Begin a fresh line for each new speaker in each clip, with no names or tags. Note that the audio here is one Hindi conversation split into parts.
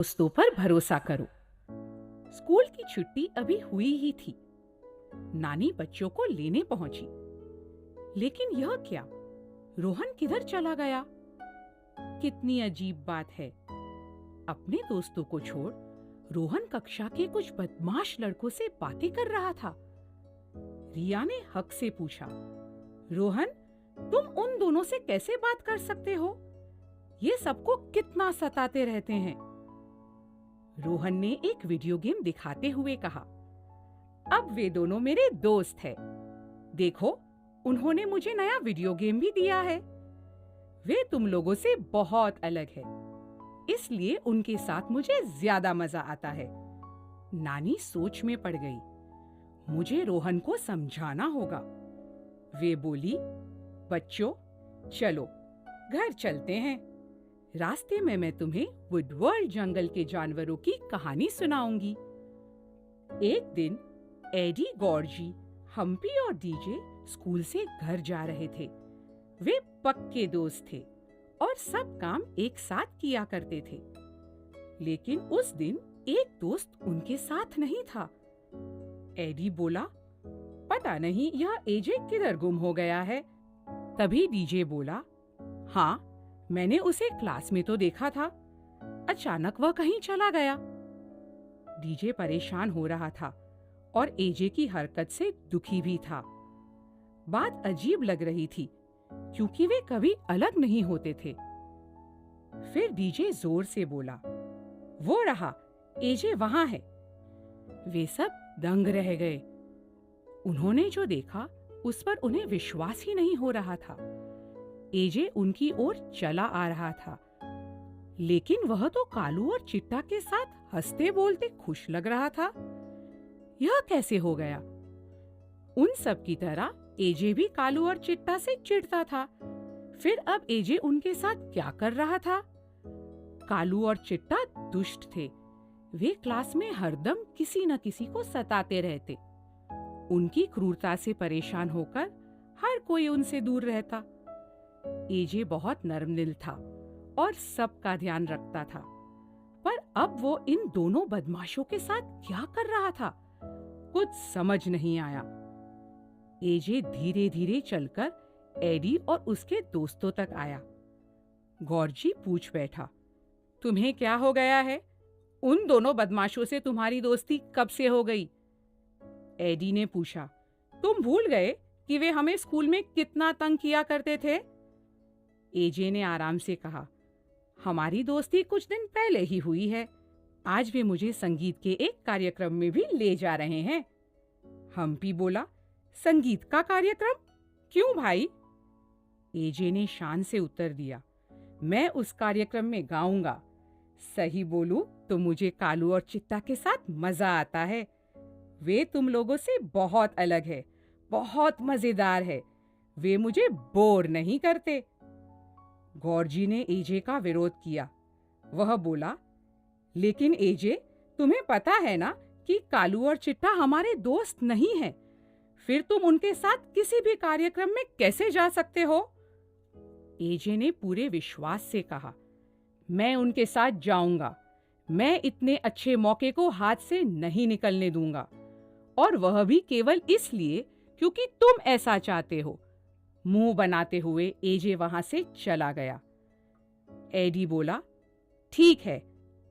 दोस्तों पर भरोसा करो। स्कूल की छुट्टी अभी हुई ही थी। नानी बच्चों को लेने पहुंची, लेकिन यह क्या, रोहन किधर चला गया? कितनी अजीब बात है। अपने दोस्तों को छोड़ रोहन कक्षा के कुछ बदमाश लड़कों से बातें कर रहा था। रिया ने हक से पूछा, रोहन, तुम उन दोनों से कैसे बात कर सकते हो? ये सबको कितना सताते रहते हैं। रोहन ने एक वीडियो गेम दिखाते हुए कहा, अब वे दोनों मेरे दोस्त हैं। देखो, उन्होंने मुझे नया वीडियो गेम भी दिया है। वे तुम लोगों से बहुत अलग है, इसलिए उनके साथ मुझे ज्यादा मजा आता है। नानी सोच में पड़ गई। मुझे रोहन को समझाना होगा। वे बोली, बच्चों, चलो घर चलते हैं। रास्ते में मैं तुम्हें वुडवर्ल्ड जंगल के जानवरों की कहानी सुनाऊंगी। एक दिन एडी, गॉर्जी, हम्पी और डीजे स्कूल से घर जा रहे थे। वे पक्के दोस्त थे और सब काम एक साथ किया करते थे। लेकिन उस दिन एक दोस्त उनके साथ नहीं था। एडी बोला, पता नहीं यह एजे किधर गुम हो गया है। तभी डीजे बोला, हाँ, मैंने उसे क्लास में तो देखा था। अचानक वह कहीं चला गया। डीजे परेशान हो रहा था और एजे की हरकत से दुखी भी था। बात अजीब लग रही थी क्योंकि वे कभी अलग नहीं होते थे। फिर डीजे जोर से बोला, वो रहा, एजे वहां है। वे सब दंग रह गए। उन्होंने जो देखा उस पर उन्हें विश्वास ही नहीं हो रहा था। एजे उनकी ओर चला आ रहा था, लेकिन वह तो कालू और चिट्टा के साथ हंसते बोलते खुश लग रहा था। यह कैसे हो गया? उन सब की तरह एजे भी कालू और चिट्टा से चिढ़ता था। फिर अब एजे उनके साथ क्या कर रहा था? कालू और चिट्टा दुष्ट थे। वे क्लास में हरदम किसी न किसी को सताते रहते। उनकी क्रूरता से परेशान होकर हर कोई उनसे दूर रहता। एजे बहुत नर्मदिल था और सबका ध्यान रखता था, पर अब वो इन दोनों बदमाशों के साथ क्या कर रहा था, कुछ समझ नहीं आया। एजे धीरे धीरे चलकर एडी और उसके दोस्तों तक आया। गॉर्जी पूछ बैठा, तुम्हें क्या हो गया है? उन दोनों बदमाशों से तुम्हारी दोस्ती कब से हो गई? एडी ने पूछा, तुम भूल गए कि वे हमें स्कूल में कितना तंग किया करते थे? एजे ने आराम से कहा, हमारी दोस्ती कुछ दिन पहले ही हुई है। आज वे मुझे संगीत के एक कार्यक्रम में भी ले जा रहे हैं। हम्पी बोला, संगीत का कार्यक्रम? क्यों भाई? एजे ने शान से उत्तर दिया, मैं उस कार्यक्रम में गाऊंगा। सही बोलूं तो मुझे कालू और चिट्टा के साथ मजा आता है। वे तुम लोगों से बहुत अलग है, बहुत मजेदार है। वे मुझे बोर नहीं करते। गॉर्जी ने एजे का विरोध किया। वह बोला, लेकिन एजे, तुम्हें पता है ना कि कालू और चिट्टा हमारे दोस्त नहीं हैं। फिर तुम उनके साथ किसी भी कार्यक्रम में कैसे जा सकते हो? एजे ने पूरे विश्वास से कहा, मैं उनके साथ जाऊंगा। मैं इतने अच्छे मौके को हाथ से नहीं निकलने दूंगा, और वह भी केवल इसलिए क्योंकि तुम ऐसा चाहते हो। मुंह बनाते हुए एजे वहां से चला गया। एडी बोला, ठीक है,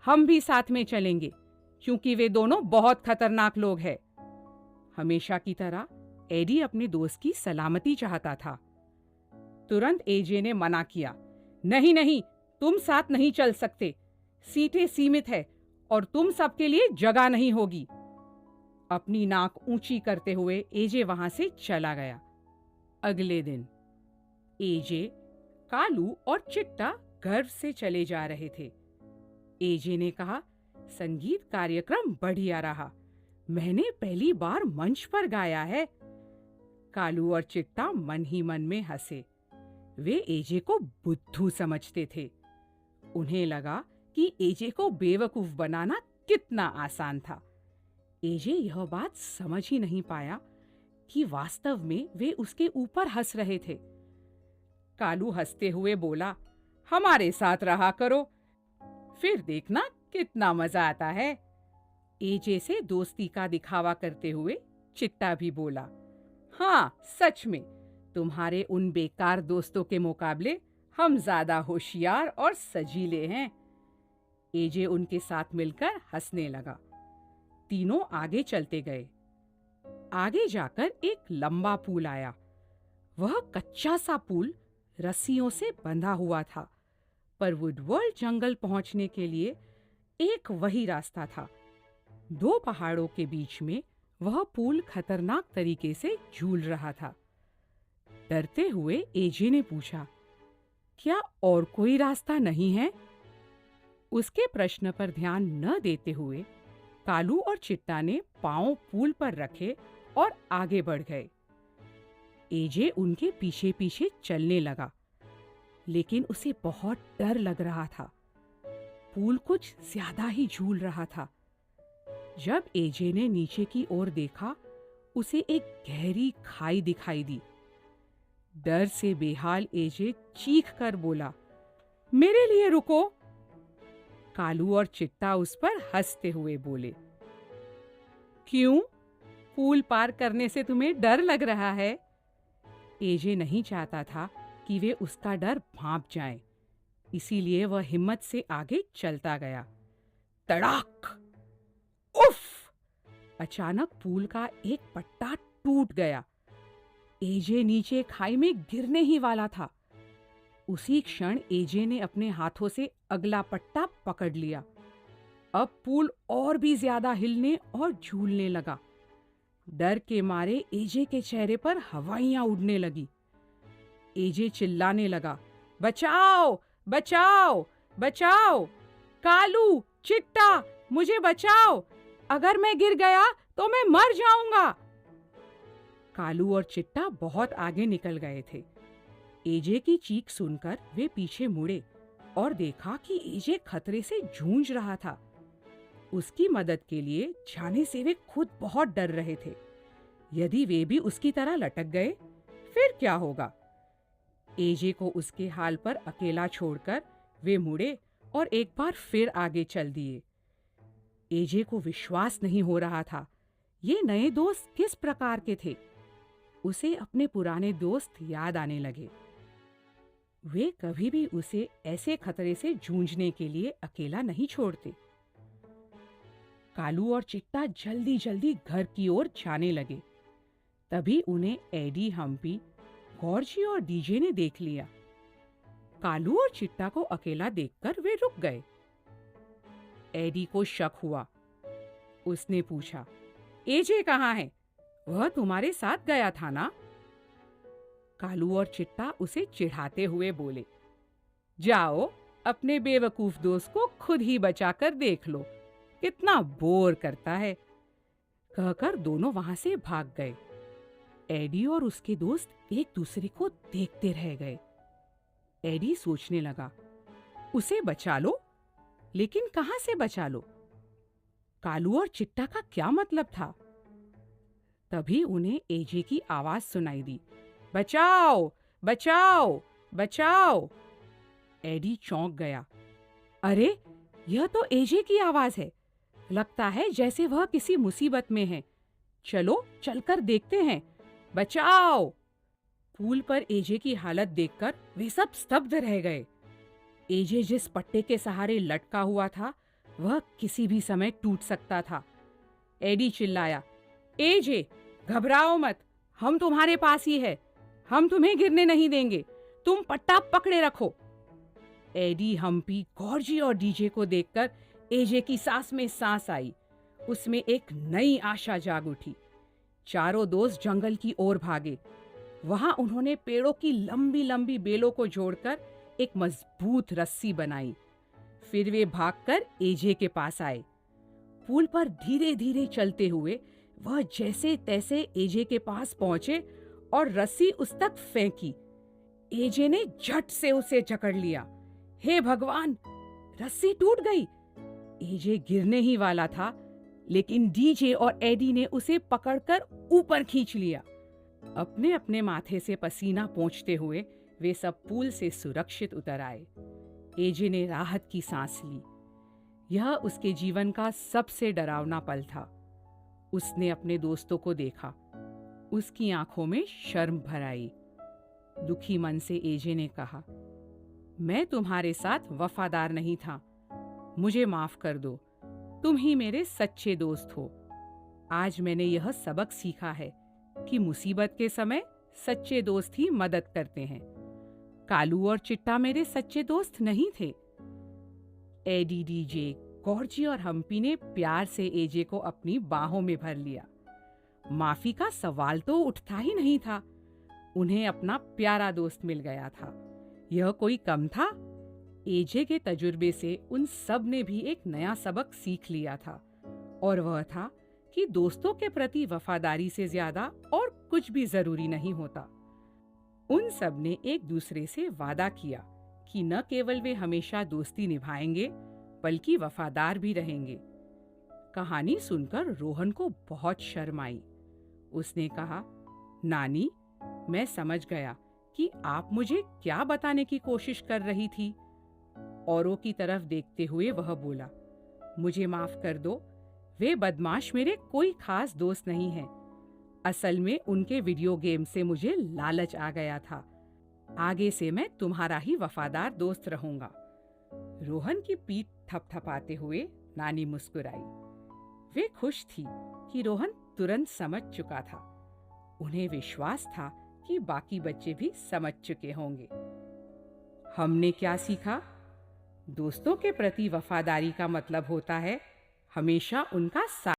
हम भी साथ में चलेंगे, क्योंकि वे दोनों बहुत खतरनाक लोग हैं। हमेशा की तरह एडी अपने दोस्त की सलामती चाहता था। तुरंत एजे ने मना किया, नहीं नहीं, तुम साथ नहीं चल सकते। सीटें सीमित है और तुम सबके लिए जगह नहीं होगी। अपनी नाक ऊंची करते हुए एजे वहां से चला गया। अगले दिन एजे, कालू और चिट्टा गर्व से चले जा रहे थे। एजे ने कहा, संगीत कार्यक्रम बढ़िया रहा। मैंने पहली बार मंच पर गाया है। कालू और चिट्टा मन ही मन में हंसे। वे एजे को बुद्धू समझते थे। उन्हें लगा कि एजे को बेवकूफ बनाना कितना आसान था। एजे यह बात समझ ही नहीं पाया कि वास्तव में वे उसके ऊपर हंस रहे थे। कालू हंसते हुए बोला, हमारे साथ रहा करो, फिर देखना कितना मजा आता है। एजे से दोस्ती का दिखावा करते हुए चिट्टा भी बोला, हाँ सच में तुम्हारे उन बेकार दोस्तों के मुकाबले हम ज्यादा होशियार और सजीले हैं। एजे उनके साथ मिलकर हंसने लगा। तीनों आगे चलते गए। आगे जाकर एक लंबा पुल आया। वह कच्चा सा पुल रस्सियों से बंधा हुआ था, पर वुडवर्ल्ड जंगल पहुंचने के लिए एक वही रास्ता था। दो पहाड़ों के बीच में वह पुल खतरनाक तरीके से झूल रहा था। डरते हुए एजे ने पूछा, क्या और कोई रास्ता नहीं है? उसके प्रश्न पर ध्यान न देते हुए कालू और चिट्टा ने पांव पुल पर रखे और आगे बढ़ गए। एजे उनके पीछे पीछे चलने लगा, लेकिन उसे बहुत डर लग रहा था। पुल कुछ ज्यादा ही झूल रहा था। जब एजे ने नीचे की ओर देखा, उसे एक गहरी खाई दिखाई दी। डर से बेहाल एजे चीख कर बोला, मेरे लिए रुको। कालू और चिट्टा उस पर हंसते हुए बोले, क्यों? पुल पार करने से तुम्हें डर लग रहा है? एजे नहीं चाहता था कि वे उसका डर भांप जाएं, इसीलिए वह हिम्मत से आगे चलता गया। तड़ाक! उफ! अचानक पुल का एक पट्टा टूट गया। एजे नीचे खाई में गिरने ही वाला था। उसी क्षण एजे ने अपने हाथों से अगला पट्टा पकड़ लिया। अब पुल और भी ज्यादा हिलने और झूलने लगा। डर के मारे एजे के चेहरे पर हवाइयां उड़ने लगी। एजे चिल्लाने लगा, बचाओ बचाओ बचाओ! कालू, चिट्टा, मुझे बचाओ! अगर मैं गिर गया तो मैं मर जाऊंगा। कालू और चिट्टा बहुत आगे निकल गए थे। एजे की चीख सुनकर वे पीछे मुड़े और देखा कि एजे खतरे से जूझ रहा था। उसकी मदद के लिए जाने से वे खुद बहुत डर रहे थे। यदि वे भी उसकी तरह लटक गए, फिर क्या होगा? एजे को उसके हाल पर अकेला छोड़कर वे मुड़े और एक बार फिर आगे चल दिए। एजे को विश्वास नहीं हो रहा था। ये नए दोस्त किस प्रकार के थे? उसे अपने पुराने दोस्त याद आने लगे। वे कभी भी उसे ऐसे खतरे से जूझने के लिए अकेला नहीं छोड़ते। कालू और चिट्टा जल्दी जल्दी घर की ओर जाने लगे। तभी उन्हें एडी, हम्पी, गॉर्जी और डीजे ने देख लिया। कालू और चिट्टा को अकेला देखकर वे रुक गए। एडी को शक हुआ। उसने पूछा, एजे कहाँ है? वह तुम्हारे साथ गया था ना? कालू और चिट्टा उसे चिढ़ाते हुए बोले, जाओ अपने बेवकूफ दोस्त को खुद ही बचाकर देख लो, कितना बोर करता है। कहकर दोनों वहां से भाग गए। एडी और उसके दोस्त एक दूसरे को देखते रह गए। एडी सोचने लगा, उसे बचा लो, लेकिन कहां से बचा लो? कालू और चिट्टा का क्या मतलब था? तभी उन्हें एजे की आवाज सुनाई दी, बचाओ बचाओ बचाओ! एडी चौंक गया। अरे, यह तो एजे की आवाज है। लगता है जैसे वह किसी मुसीबत में है। चलो चलकर देखते हैं। बचाओ! पुल पर एजे की हालत देखकर वे सब स्तब्ध रह गए। एजे जिस पट्टे के सहारे लटका हुआ था, वह किसी भी समय टूट सकता था। एडी चिल्लाया, एजे, घबराओ मत, हम तुम्हारे पास ही है। हम तुम्हें गिरने नहीं देंगे। तुम पट्टा पकड़े रखो। एडी, हम्पी, गॉर्जी और डीजे को देखकर एजे की सांस में सांस आई। उसमें एक नई आशा जाग उठी। चारों दोस्त जंगल की ओर भागे। वहां उन्होंने पेड़ों की लंबी लंबी बेलों को जोड़कर एक मजबूत रस्सी बनाई। फिर वे भागकर एजे के पास आए। पुल पर धीरे धीरे चलते हुए वह जैसे तैसे एजे के पास पहुंचे और रस्सी उस तक फेंकी। एजे ने झट से उसे जकड़ लिया। हे भगवान, रस्सी टूट गई। एजे गिरने ही वाला था, लेकिन डीजे और एडी ने उसे पकड़कर ऊपर खींच लिया। अपने अपने माथे से पसीना पोंछते हुए वे सब पुल से सुरक्षित उतर आए। एजे ने राहत की सांस ली। यह उसके जीवन का सबसे डरावना पल था। उसने अपने दोस्तों को देखा। उसकी आंखों में शर्म भर आई। दुखी मन से एजे ने कहा, मैं तुम्हारे साथ वफादार नहीं था। मुझे माफ कर दो। तुम ही मेरे सच्चे दोस्त हो। आज मैंने यह सबक सीखा है कि मुसीबत के समय सच्चे दोस्त ही मदद करते हैं। कालू और चिट्टा मेरे सच्चे दोस्त नहीं थे। एडी, डीजे, गौरजी और हम्पी ने प्यार से एजे को अपनी बाहों में भर लिया। माफी का सवाल तो उठता ही नहीं था। उन्हें अपना प्यारा दोस्त मिल गया था। यह कोई कम था? एजे के तजुर्बे से उन सब ने भी एक नया सबक सीख लिया था, और वह था कि दोस्तों के प्रति वफादारी से ज्यादा और कुछ भी जरूरी नहीं होता। उन सब ने एक दूसरे से वादा किया कि न केवल वे हमेशा दोस्ती निभाएंगे बल्कि वफादार भी रहेंगे। कहानी सुनकर रोहन को बहुत शर्म आई। उसने कहा, नानी, मैं समझ गया कि आप मुझे क्या बताने की कोशिश कर रही थी। औरों की तरफ देखते हुए वह बोला, मुझे माफ कर दो। वे बदमाश मेरे कोई खास दोस्त नहीं हैं। असल में उनके वीडियो गेम से मुझे लालच आ गया था। आगे से मैं तुम्हारा ही वफादार दोस्त रहूंगा। रोहन की पीठ थपथपाते हुए नानी मुस्कुराई। वे खुश थी कि रोहन तुरंत समझ चुका था। उन्हें विश्वास था कि बाकी बच्चे भी समझ चुके होंगे। हमने क्या सीखा? दोस्तों के प्रति वफादारी का मतलब होता है हमेशा उनका साथ